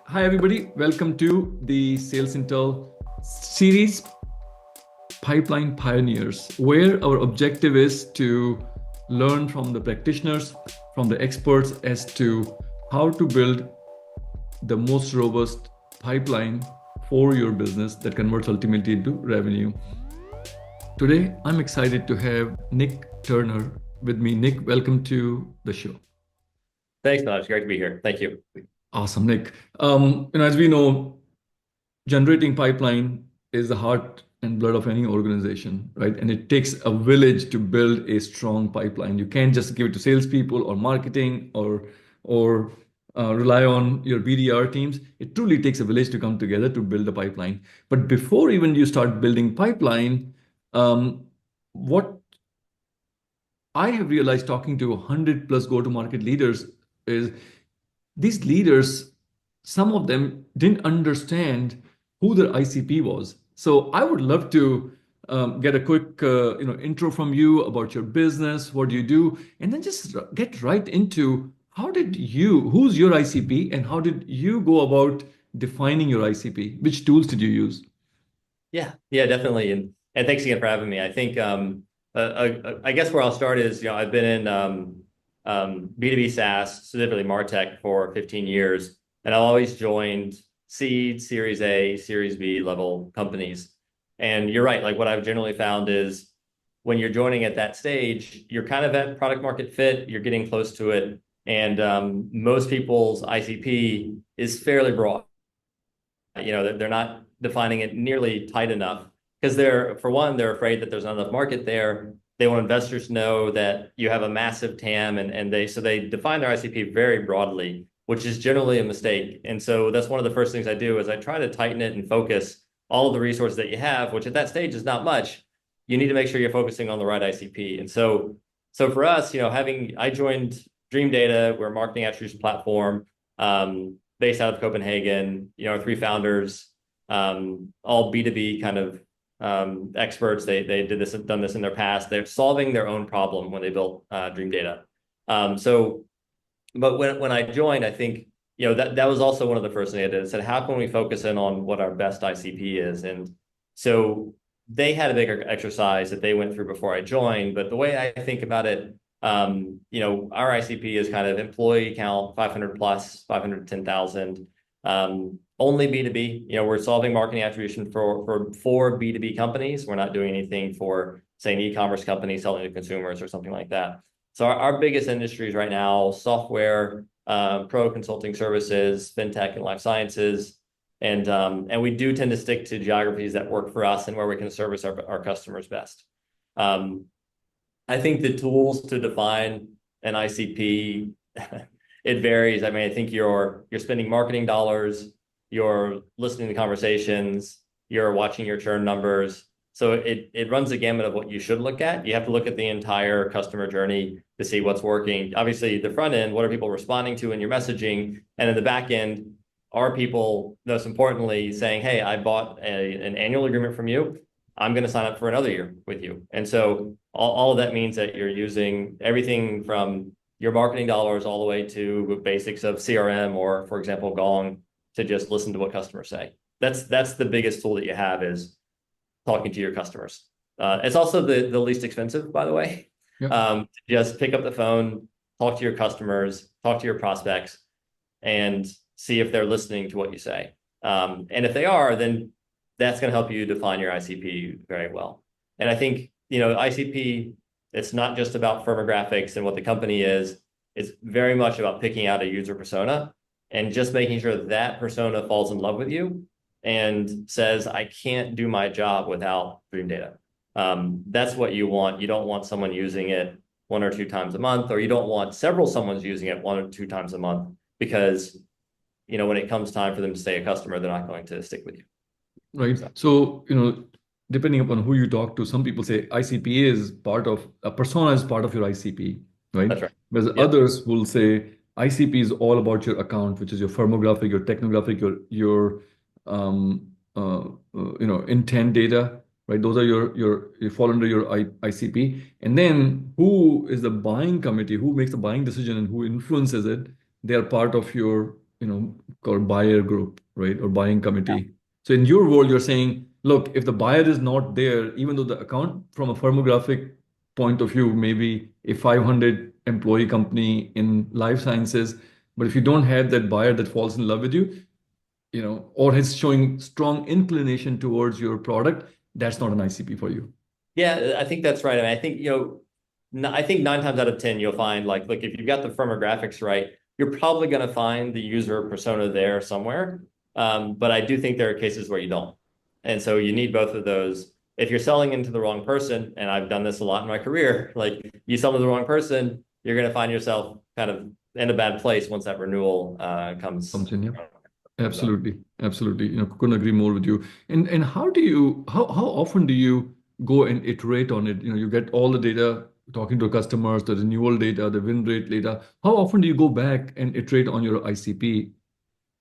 Hi, everybody. Welcome to the SalesIntel series, Pipeline Pioneers, where our objective is to learn from the practitioners, from the experts as to how to build the most robust pipeline for your business that converts ultimately into revenue. Today, I'm excited to have Nick Turner with me. Nick, welcome to the show. Thanks, Naj. Great to be here. Thank you. Awesome, Nick. As we know, generating pipeline is the heart and blood of any organization, right? And it takes a village to build a strong pipeline. You can't just give it to salespeople or marketing or rely on your BDR teams. It truly takes a village to come together to build a pipeline. But before even you start building pipeline, what I have realized talking to 100 plus go-to-market leaders is these leaders, some of them didn't understand who their ICP was. So I would love to get a quick intro from you about your business, what do you do, and then just get right into who's your ICP and how did you go about defining your ICP? Which tools did you use? Yeah, definitely. And thanks again for having me. I think I guess where I'll start is, I've been in B2B SaaS, specifically MarTech, for 15 years, and I've always joined seed, Series A, Series B level companies. And you're right, like what I've generally found is when you're joining at that stage, you're kind of at product market fit, you're getting close to it, and most people's ICP is fairly broad. They're not defining it nearly tight enough because for one, they're afraid that there's not enough market there. They want investors to know that you have a massive TAM, and they define their ICP very broadly, which is generally a mistake. And so that's one of the first things I do is I try to tighten it and focus all of the resources that you have, which at that stage is not much. You need to make sure you're focusing on the right ICP. And so for us, I joined Dreamdata, we're a marketing attribution platform based out of Copenhagen. Our three founders, all B2B kind of experts. They done this in their past. They're solving their own problem when they built Dreamdata. But when I joined, I think that was also one of the first things I did. I said, how can we focus in on what our best ICP is? And so they had a bigger exercise that they went through before I joined. But the way I think about it, our ICP is kind of employee count 500 plus, 510,000. Only B2B. We're solving marketing attribution for B2B companies. We're not doing anything for, say, an e-commerce company selling to consumers or something like that. So our biggest industries right now: software, pro consulting services, fintech, and life sciences. And we do tend to stick to geographies that work for us and where we can service our customers best. I think the tools to define an ICP, it varies. I mean, I think you're spending marketing dollars, you're listening to conversations, you're watching your churn numbers. So it runs the gamut of what you should look at. You have to look at the entire customer journey to see what's working. Obviously, the front end, what are people responding to in your messaging? And in the back end, are people, most importantly, saying, hey, I bought an annual agreement from you. I'm going to sign up for another year with you. And so all of that means that you're using everything from your marketing dollars all the way to basics of CRM or, for example, Gong, to just listen to what customers say. That's the biggest tool that you have, is talking to your customers. It's also the least expensive, by the way. Yeah. Just pick up the phone, talk to your customers, talk to your prospects, and see if they're listening to what you say. And if they are, then that's going to help you define your ICP very well. And I think, ICP, it's not just about firmographics and what the company is. It's very much about picking out a user persona and just making sure that persona falls in love with you and says, I can't do my job without Dreamdata. That's what you want. You don't want someone using it 1 or 2 times a month, or you don't want someone's using it 1 or 2 times a month, because, when it comes time for them to stay a customer, they're not going to stick with you. Right. So, depending upon who you talk to, some people say ICP is a persona is part of your ICP, right? That's right. Whereas Yep. others will say ICP is all about your account, which is your firmographic, your technographic, your intent data, right? Those are you fall under your ICP. And then who is the buying committee, who makes the buying decision and who influences it? They are part of your called buyer group, right? Or buying committee. So in your world, you're saying, look, if the buyer is not there, even though the account from a firmographic point of view, maybe a 500 employee company in life sciences, but if you don't have that buyer that falls in love with you, or is showing strong inclination towards your product, that's not an ICP for you. Yeah, I think that's right. I mean, I think, I think 9 times out of 10, you'll find like, look, if you've got the firmographics right, you're probably going to find the user persona there somewhere. But I do think there are cases where you don't. And so you need both of those. If you're selling into the wrong person, and I've done this a lot in my career, like you sell to the wrong person, you're going to find yourself kind of in a bad place once that renewal comes. Comes in, yeah. Comes up. Absolutely. Absolutely. Couldn't agree more with you. And how often do you go and iterate on it? You get all the data, talking to customers, the renewal data, the win rate data. How often do you go back and iterate on your ICP?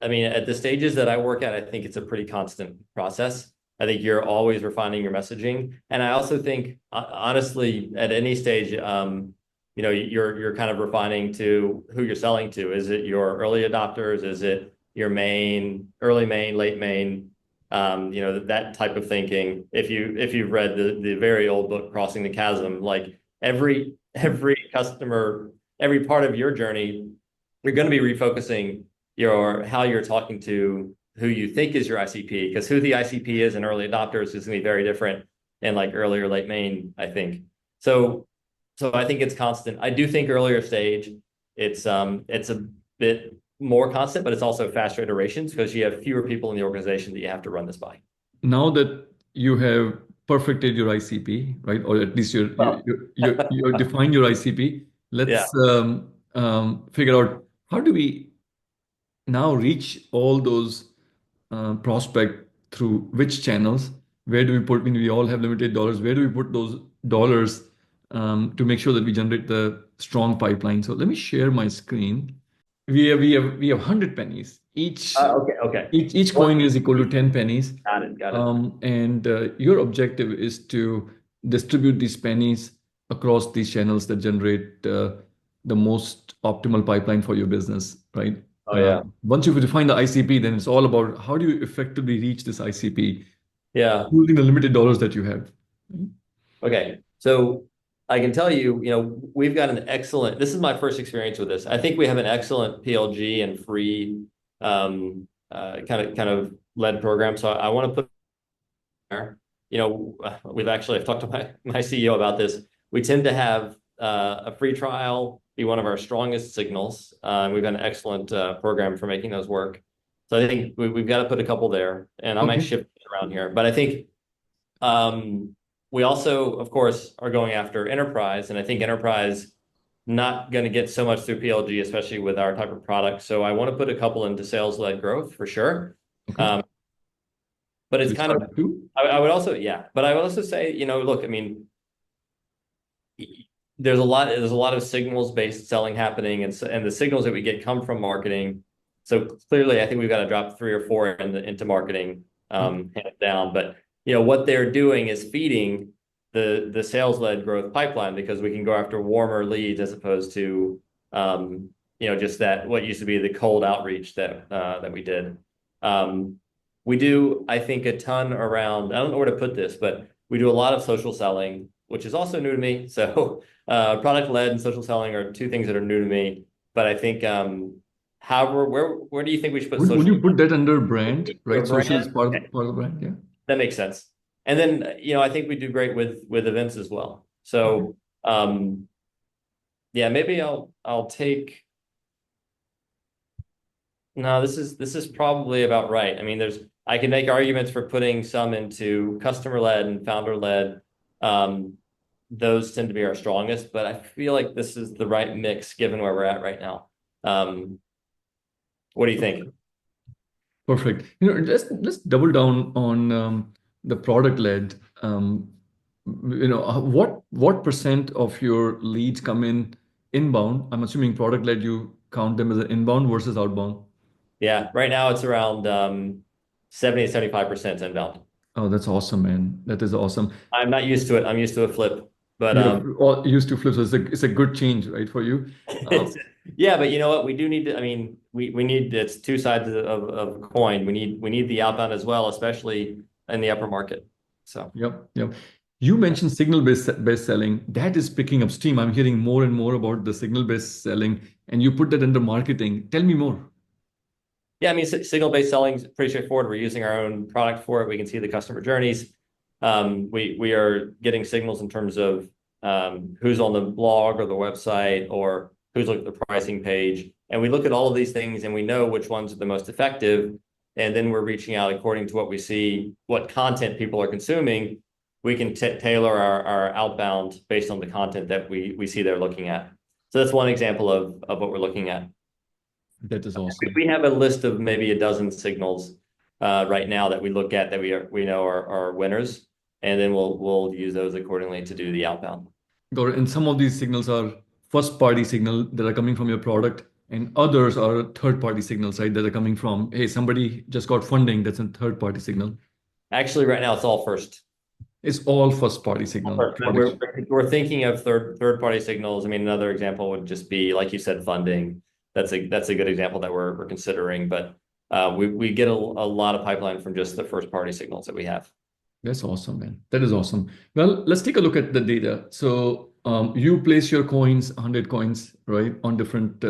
I mean, at the stages that I work at, I think it's a pretty constant process. I think you're always refining your messaging. And I also think, honestly, at any stage, you're kind of refining to who you're selling to. Is it your early adopters? Is it your main, early main, late main? That type of thinking. If you've read the very old book, Crossing the Chasm, like every customer, every part of your journey, you're going to be refocusing how you're talking to who you think is your ICP, because who the ICP is in early adopters is going to be very different in like early or late main, I think. So I think it's constant. I do think earlier stage, it's a bit more constant, but it's also faster iterations because you have fewer people in the organization that you have to run this by. Now that you have perfected your ICP, right? Or at least you define your ICP, Yeah. let's figure out how do we now reach all those prospect through which channels? Where do we put, when we all have limited dollars, where do we put those dollars to make sure that we generate the strong pipeline? So let me share my screen. We have 100 pennies. Okay. Each coin is equal to 10 pennies. Got it. And your objective is to distribute these pennies across these channels that generate the most optimal pipeline for your business, right? Oh, yeah. Once you define the ICP, then it's all about how do you effectively reach this ICP Yeah. using the limited dollars that you have. Okay. So I can tell you, we've got this is my first experience with this. I think we have an excellent PLG and free kind of led program. So I want to put there, I've talked to my CEO about this. We tend to have a free trial be one of our strongest signals. We've got an excellent program for making those work. So I think we've got to put a couple there, and I might shift around here. But I think we also, of course, are going after enterprise, and I think enterprise not going to get so much through PLG, especially with our type of product. So I want to put a couple into sales-led growth for sure. Okay. But it's kind of, I would also, but I would also say, look, I mean, there's a lot of signals-based selling happening, and the signals that we get come from marketing. So clearly, I think we've got to drop 3 or 4 into marketing, hands down. But what they're doing is feeding the sales-led growth pipeline, because we can go after warmer leads as opposed to just that what used to be the cold outreach that we did. We do, I think, a ton around, I don't know where to put this, but we do a lot of social selling, which is also new to me. So product-led and social selling are 2 things that are new to me. But I think, however, where do you think we should put social? Would you put that under brand, right? Brand? Social is part of the brand, yeah. That makes sense. And then, I think we do great with events as well. So, maybe I'll take. No, this is probably about right. I mean, I can make arguments for putting some into customer-led and founder-led. Those tend to be our strongest, but I feel like this is the right mix given where we're at right now. What do you think? Perfect. Let's double down on the product-led. What percent of your leads come in inbound? I'm assuming product-led, you count them as an inbound versus outbound. Yeah, right now it's around 70 to 75% inbound. Oh, that's awesome, man. That is awesome. I'm not used to it. I'm used to a flip, but You're all used to flips, so it's a good change, right, for you. Yeah, but you know what? We do need to, I mean, we need, it's two sides of a coin. We need the outbound as well, especially in the upper market. So Yep, yep. You mentioned signal-based selling. That is picking up steam. I'm hearing more and more about the signal-based selling, and you put that under marketing. Tell me more. yeah, I mean, signal-based selling is pretty straightforward. We're using our own product for it. We can see the customer journeys. We are getting signals in terms of who's on the blog or the website or who's looking at the pricing page. And we look at all of these things and we know which ones are the most effective. And then we're reaching out according to what we see, what content people are consuming. We can tailor our outbound based on the content that we see they're looking at. So that's one example of what we're looking at. That is awesome. We have a list of maybe a dozen signals right now that we look at that we know are winners, and then we'll use those accordingly to do the outbound. Got it. And some of these signals are first-party signal that are coming from your product, and others are third-party signals, right? That are coming from, hey, somebody just got funding. That's a third-party signal. Actually, right now it's all first. It's all first-party signal. We're thinking of third-party signals. I mean, another example would just be, like you said, funding. That's a good example that we're considering. But we get a lot of pipeline from just the first-party signals that we have. That's awesome, man. That is awesome. Well, let's take a look at the data. So you place your coins, 100 coins, right, on different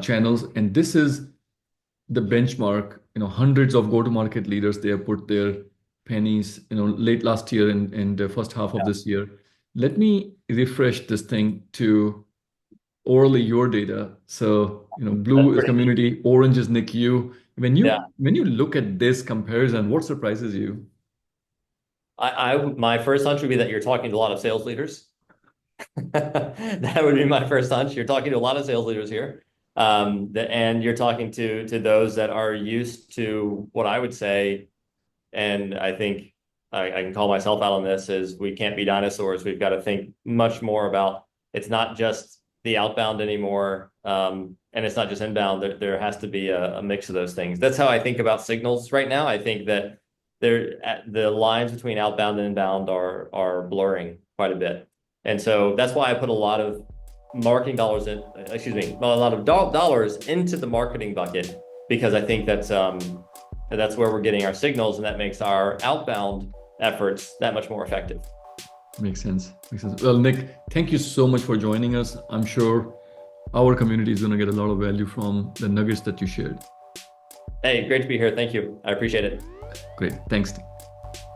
channels. And this is the benchmark. Hundreds of go-to-market leaders, they have put their pennies, late last year and the first half of this year. Let me refresh this thing to orally your data. So, blue is community, orange is NICU. When you look at this comparison, what surprises you? My first hunch would be that you're talking to a lot of sales leaders. That would be my first hunch. You're talking to a lot of sales leaders here. And you're talking to those that are used to what I would say, and I think I can call myself out on this, is we can't be dinosaurs. We've got to think much more about, it's not just the outbound anymore, and it's not just inbound. There has to be a mix of those things. That's how I think about signals right now. I think that the lines between outbound and inbound are blurring quite a bit. And so that's why I put a lot of marketing dollars in, a lot of dollars into the marketing bucket, because I think that's where we're getting our signals, and that makes our outbound efforts that much more effective. Makes sense. Well, Nick, thank you so much for joining us. I'm sure our community is going to get a lot of value from the nuggets that you shared. Hey, great to be here. Thank you. I appreciate it. Great. Thanks.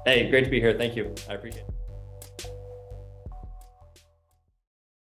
Hey, great to be here. Thank you. I appreciate it.